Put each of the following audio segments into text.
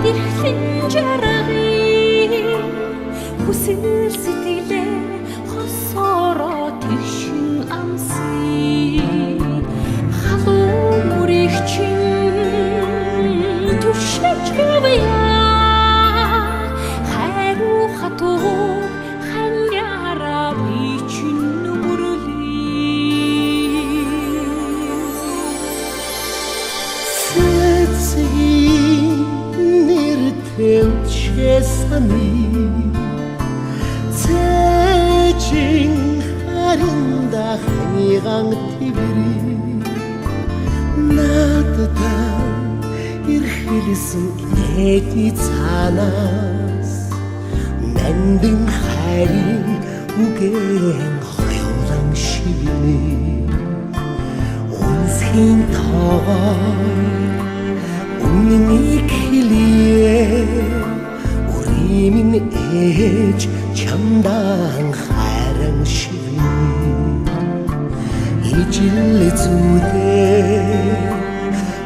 эрхлэн жаргыг хүсэл сэтгэлээ хосороо тэгшин амсыг халуун мөрийг чин түшэж гавья хайруу хатуу ханьяра бичин Chesani Tsejing harinda hanigang tibiri Natadan irhilisin etni tsanas Nanding harin ugeng hoyulang shivini Unshin tawa Uminik hiliye Min ээж чамдан хайран шивэн ижил зүдээ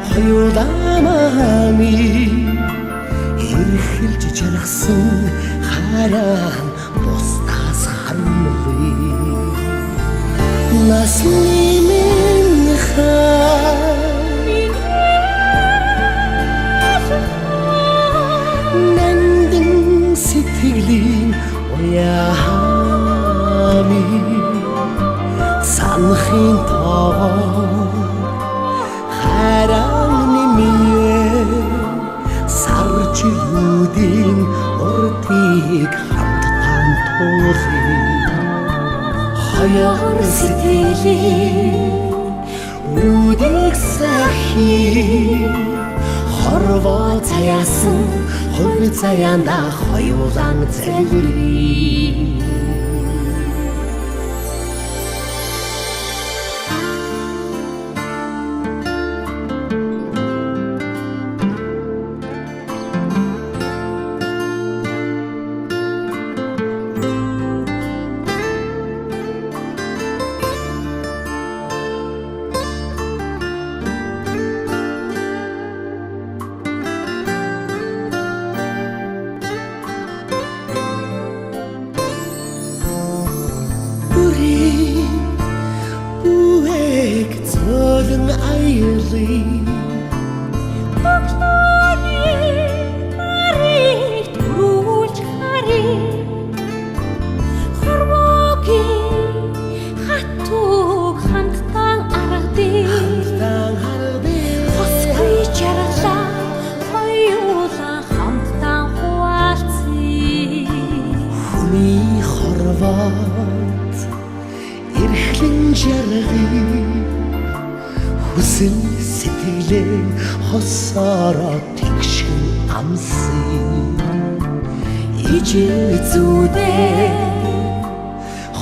хоёулаамаами эрхэлж жаргасан хараа бусдаас хармлыг насны минь сэтгэлийн уяами санахын тоо хараны мие саржилүүдийн уртыг хамтдаа туулъя хаяар сэтгэлийн үдик сахи хорвоо цаяасан хувь заяанда хоёулаан залбирий Buweg zollen eierli Oklani marit ruchari Хорвоги хатуг хамтдан аргadi Хосгүй чаргалаа хоёулаа хамтдан хуваалцъя Хүний хорвоод эрхлэн жаргыг хүсэл сэтгэлээ хосороо тэгшин амсыг ижил зүдээ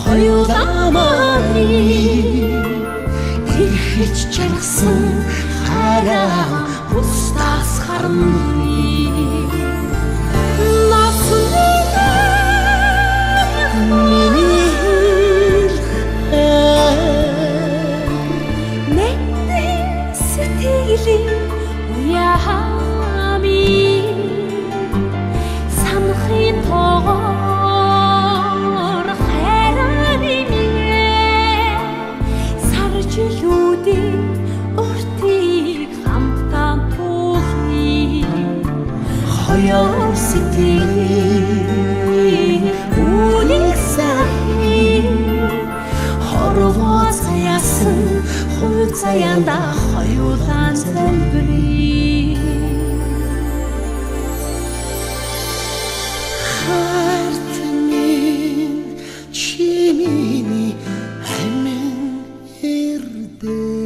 хоёулаамаами эрхэлж жаргасан хараа бусдаас хармлыг Уяами санахын тоогоор хайраны мие саржилүүдийн уртыг хамтдаа туулъя хоёор сэтгэлийн үнийг сахи хорвоо цаяасан хувь заяанда хоёулаан залбирий хартны чимээний амин эрдэ